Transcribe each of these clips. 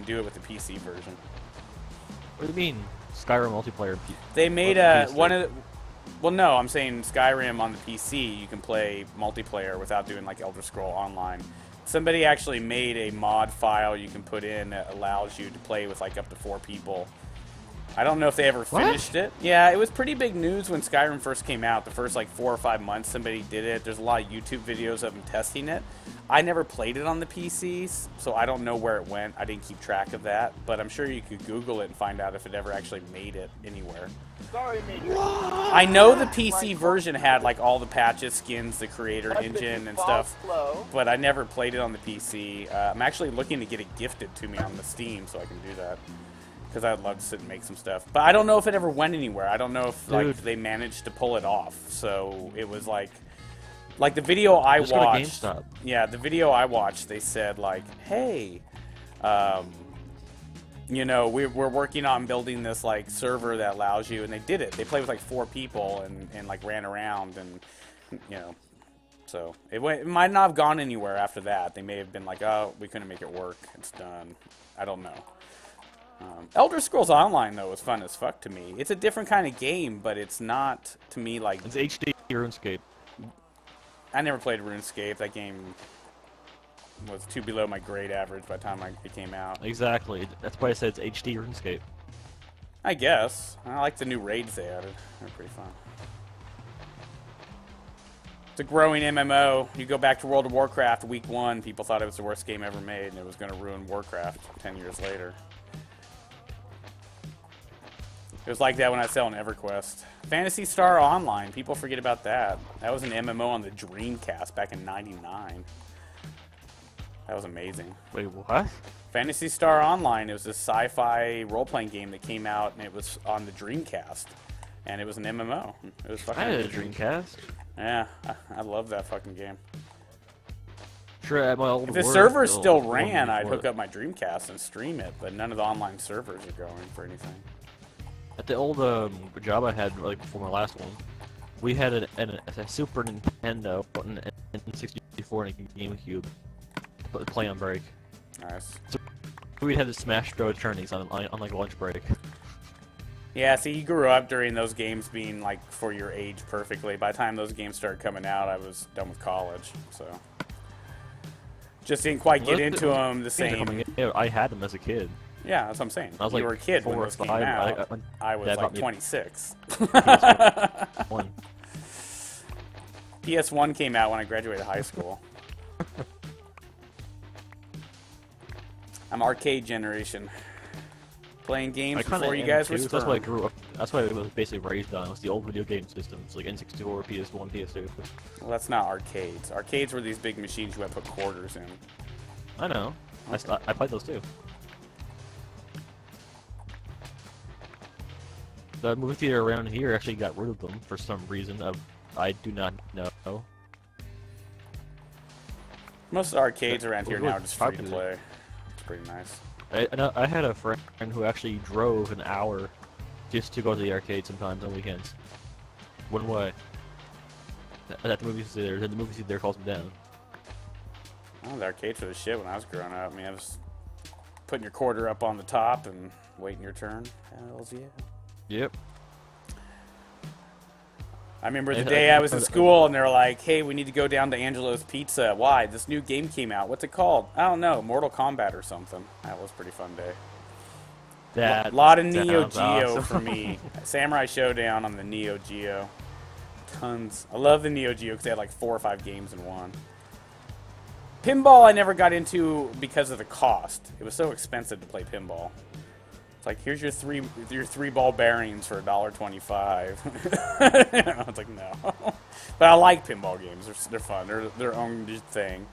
do it with the PC version. What do you mean? Skyrim multiplayer. They made one of the, well, no, I'm saying Skyrim on the PC, you can play multiplayer without doing like Elder Scroll Online. Somebody actually made a mod file you can put in that allows you to play with like up to 4 people. I don't know if they ever finished it. Yeah, it was pretty big news when Skyrim first came out. The first like 4 or 5 months somebody did it. There's a lot of YouTube videos of them testing it. I never played it on the PCs, so I don't know where it went. I didn't keep track of that, but I'm sure you could Google it and find out if it ever actually made it anywhere. Sorry, Major. I know the PC version had like all the patches, skins, the creator engine and stuff, but I never played it on the PC. I'm actually looking to get it gifted to me on the Steam so I can do that. Because I'd love to sit and make some stuff. But I don't know if it ever went anywhere. I don't know if like they managed to pull it off. So it was like the video I watched. Yeah, the video I watched, they said like, hey, you know, we're working on building this like server that allows you, and they did it. They played with like 4 people and like ran around and you know. So it might not have gone anywhere after that. They may have been like, oh, we couldn't make it work. It's done. I don't know. Elder Scrolls Online, though, is fun as fuck to me. It's a different kind of game, but it's not, to me, like... It's HD RuneScape. I never played RuneScape. That game was too below my grade average by the time it came out. Exactly. That's why I said it's HD RuneScape. I guess. I like the new raids they added. They're pretty fun. It's a growing MMO. You go back to World of Warcraft week 1, people thought it was the worst game ever made, and it was going to ruin Warcraft 10 years later. It was like that when I was selling EverQuest. Phantasy Star Online, people forget about that. That was an MMO on the Dreamcast back in '99. That was amazing. Wait, what? Phantasy Star Online, it was a sci-fi role-playing game that came out, and it was on the Dreamcast. And it was an MMO. It was fucking I had a Dreamcast. Yeah, I love that fucking game. Sure, at my old if the server still ran, I'd hook up my Dreamcast and stream it, but none of the online servers are going for anything. At the old job I had, like before my last one, we had a Super Nintendo, an N64, and a GameCube to play on break. Nice. So we'd have the Smash Bros. Tourneys on like lunch break. Yeah, see, you grew up during those games being like for your age perfectly. By the time those games started coming out, I was done with college, so just didn't quite get into them the same. I had them as a kid. Yeah, that's what I'm saying. I was you like were a kid when those came out. I was like 26. PS1 came out when I graduated high school. I'm arcade generation. Playing games before you guys were sperm. That's why I grew up. That's why I was basically raised on. It was the old video game systems, like N64, PS1, PS2. Well, that's not arcades. Arcades were these big machines you had to put quarters in. I know. Okay. I played those too. The movie theater around here actually got rid of them for some reason. I do not know. Most of the arcades around here now are just free to play. It's pretty nice. I had a friend who actually drove an hour just to go to the arcade sometimes on weekends. One way. At the movie theater. The movie theater calls him down. Oh, the arcades were the shit when I was growing up. I mean, I was putting your quarter up on the top and waiting your turn. Hells yeah. Yep. I remember the day I was in school and they were like, hey, we need to go down to Angelo's Pizza. Why? This new game came out. What's it called? I don't know. Mortal Kombat or something. That was a pretty fun day. A lot of Neo Geo for me. Samurai Showdown on the Neo Geo. Tons. I love the Neo Geo because they had like 4 or 5 games in one. Pinball I never got into because of the cost. It was so expensive to play pinball. It's like, here's your three ball bearings for $1.25. It's like, no. But I like pinball games. They're fun. They're their own thing.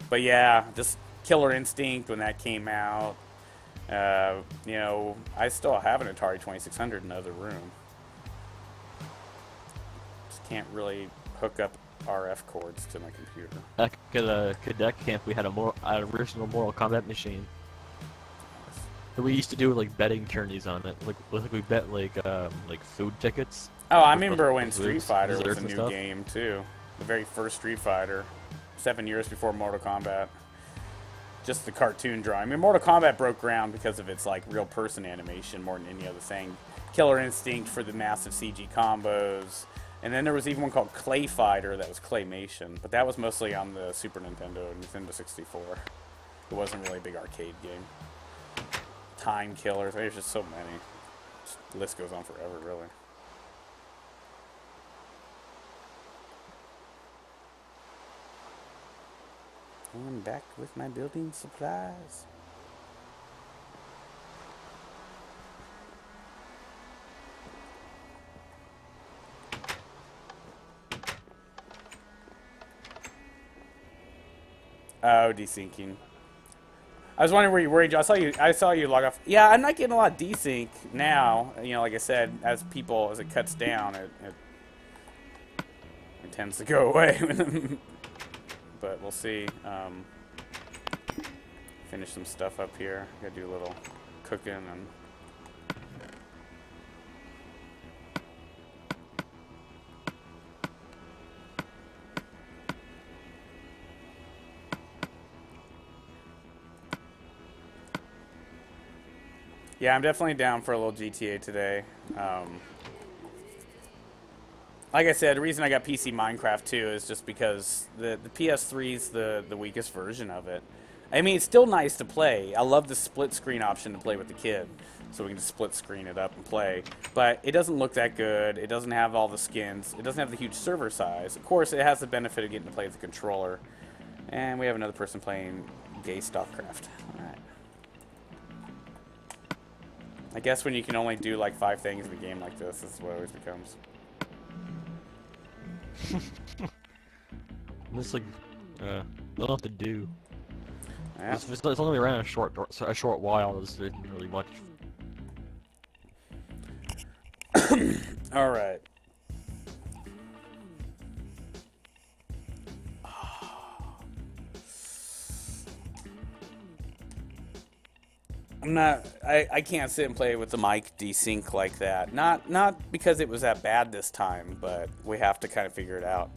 But yeah, just Killer Instinct when that came out. You know, I still have an Atari 2600 in the other room. Just can't really hook up RF cords to my computer. Back at cadet camp, we had an original Mortal Kombat machine. We used to do like betting tourneys on it. Like we bet like food tickets. Oh, I remember when Street Fighter was a new game too. The very first Street Fighter, 7 years before Mortal Kombat. just the cartoon drawing. I mean, Mortal Kombat broke ground because of its like real person animation more than any other thing. Killer Instinct for the massive CG combos, and then there was even one called Clay Fighter that was claymation, but that was mostly on the Super Nintendo and Nintendo 64. It wasn't really a big arcade game. Time Killers, there's just so many. The list goes on forever, really. I'm back with my building supplies. Oh, desyncing. I was wondering where you were. I saw you log off. Yeah, I'm not getting a lot of desync now. You know, like I said, as it cuts down, it tends to go away. But we'll see. Finish some stuff up here. Gotta do a little cooking and. Yeah, I'm definitely down for a little GTA today. Like I said, the reason I got PC Minecraft too is just because the PS3 is the weakest version of it. I mean, it's still nice to play. I love the split screen option to play with the kid, so we can just split screen it up and play. But it doesn't look that good. It doesn't have all the skins. It doesn't have the huge server size. Of course, it has the benefit of getting to play with the controller. And we have another person playing Gay Starcraft. All right. I guess when you can only do like 5 things in a game like this is what it always becomes. It's like, I don't know what to do. Yeah. It's only around a short while. It's not really much. All right. I can't sit and play with the mic desync like that. Not because it was that bad this time, but we have to kind of figure it out.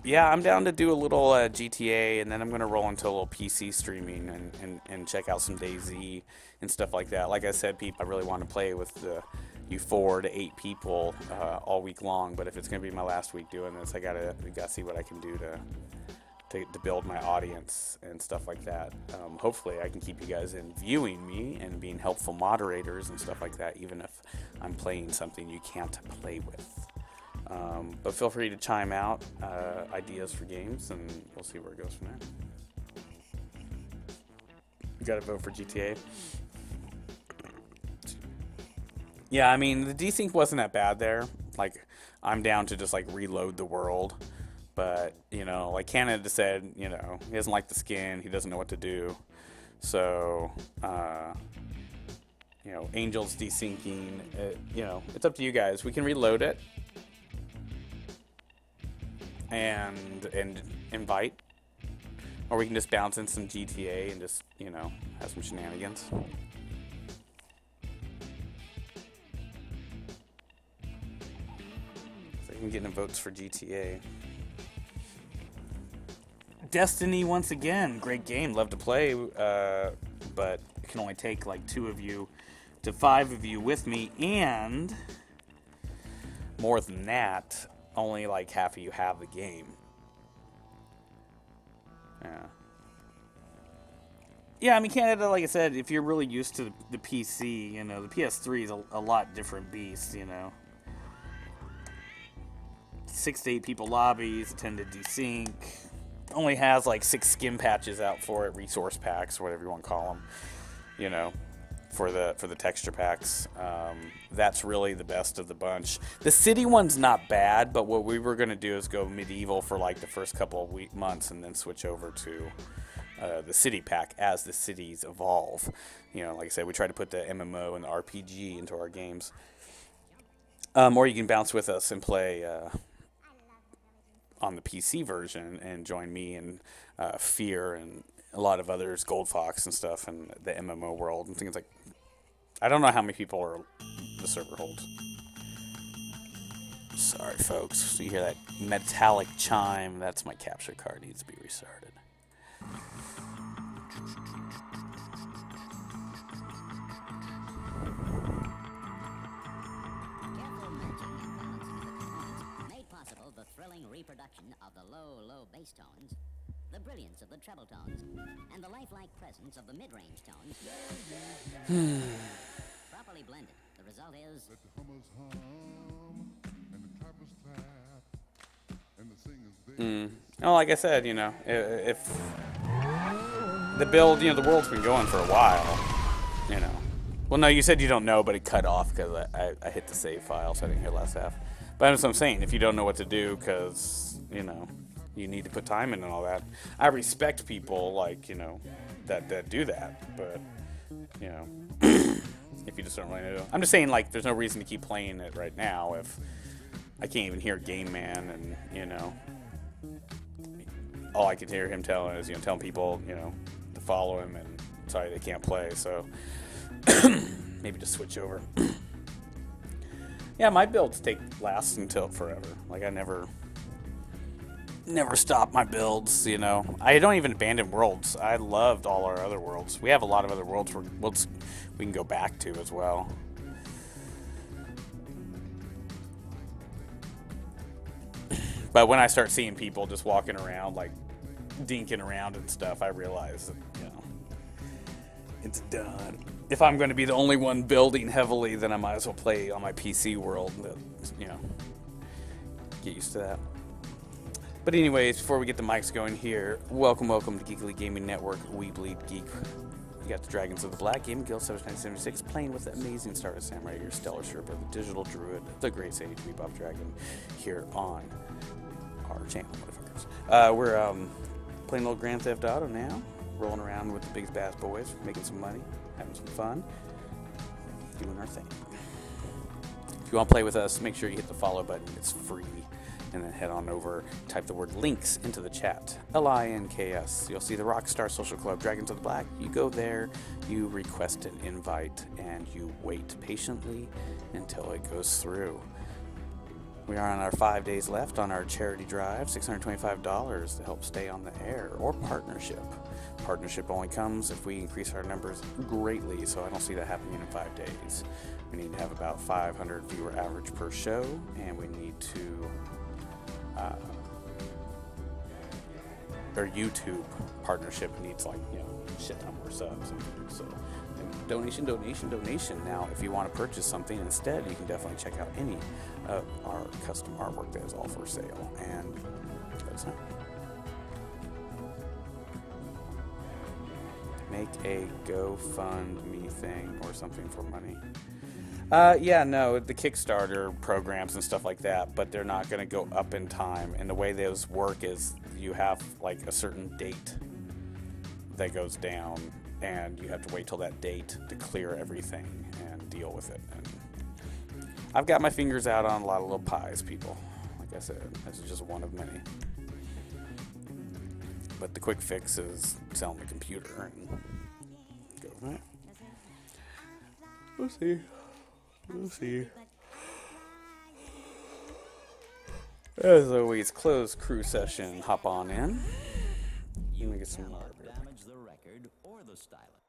Yeah, I'm down to do a little GTA, and then I'm going to roll into a little PC streaming and check out some DayZ and stuff like that. Like I said, people, I really want to play with you 4 to 8 people all week long, but if it's going to be my last week doing this, I gotta see what I can do to build my audience and stuff like that. Hopefully I can keep you guys in viewing me and being helpful moderators and stuff like that, even if I'm playing something you can't play with. But feel free to chime out ideas for games, and we'll see where it goes from there. You gotta vote for GTA. Yeah, I mean, the desync wasn't that bad there. Like, I'm down to just like reload the world. But, you know, like Canada said, you know, he doesn't like the skin, he doesn't know what to do. So, you know, Angel's desyncing, you know, it's up to you guys. We can reload it and invite, or we can just bounce in some GTA and just, you know, have some shenanigans. So you can get in votes for GTA. Destiny once again, great game, love to play, but it can only take like 2 of you to 5 of you with me, and more than that, only like half of you have the game. Yeah, I mean, Canada, like I said, if you're really used to the PC, you know, the PS3 is a lot different beast, you know. 6 to 8 people lobbies, tend to desync. Only has like 6 skin patches out for it, resource packs, or whatever you want to call them, you know, for the texture packs. That's really the best of the bunch. The city one's not bad, but what we were going to do is go medieval for like the first couple of months and then switch over to the city pack as the cities evolve. You know, like I said, we try to put the MMO and the RPG into our games. Or you can bounce with us and play on the PC version and join me and Fear and a lot of others, Gold Fox and stuff, and the MMO world and things like. I don't know how many people are the server holds. Sorry, folks. So you hear that metallic chime? That's my capture card needs to be restarted. Made possible the thrilling reproduction of the low bass tones, the brilliance of the treble tones, and the lifelike presence of the mid-range tones. Properly blended, the result is... Let the hummers hum, and the clappers clap, and the singers Well, like I said, you know, if the build, you know, the world's been going for a while, you know. Well, no, you said you don't know, but it cut off because I hit the save file, so I didn't hear the last half. But that's what I'm saying. If you don't know what to do because, you know, you need to put time in and all that, I respect people, like, you know, that do that. But, you know, if you just don't really know. I'm just saying, like, there's no reason to keep playing it right now if I can't even hear Game Man and, you know, all I can hear him telling is, you know, telling people, you know, to follow him and sorry they can't play. So maybe just switch over. Yeah, my builds last until forever. Like I never stop my builds, you know. I don't even abandon worlds. I loved all our other worlds. We have a lot of other worlds we can go back to as well. But when I start seeing people just walking around, like dinking around and stuff, I realize that, you know, it's done. If I'm going to be the only one building heavily, then I might as well play on my PC world. You know, get used to that. But anyways, before we get the mics going here, welcome to Geekly Gaming Network. We bleed geek. You got the Dragons of the Black, Gaming Guild 7976, playing with the amazing Stardust Samurai, your stellar Sherpa, the Digital Druid, the Great Sage Bebop Dragon, here on our channel, motherfuckers. We're playing a little Grand Theft Auto now, rolling around with the big bass boys, making some money, having some fun, doing our thing. If you want to play with us, make sure you hit the follow button. It's free. And then head on over, type the word links into the chat. LINKS. You'll see the Rockstar Social Club, Dragons of the Black. You go there, you request an invite, and you wait patiently until it goes through. We are on our 5 days left on our charity drive, $625 to help stay on the air, or partnership. Partnership only comes if we increase our numbers greatly, so I don't see that happening in 5 days. We need to have about 500 viewer average per show, and we need to... our YouTube partnership needs, like, you know, shit ton more subs. So, donation. Now, if you want to purchase something instead, you can definitely check out any of our custom artwork that is all for sale. And that's it. Make a GoFundMe thing or something for money. Yeah, no, the Kickstarter programs and stuff like that, but they're not going to go up in time. And the way those work is you have like a certain date that goes down, and you have to wait till that date to clear everything and deal with it. And I've got my fingers out on a lot of little pies, people. Like I said, this is just one of many. But the quick fix is selling the computer and go from there. We'll see. We'll see. As always, closed crew session. Hop on in. You can get some more. Damage the record or the stylus.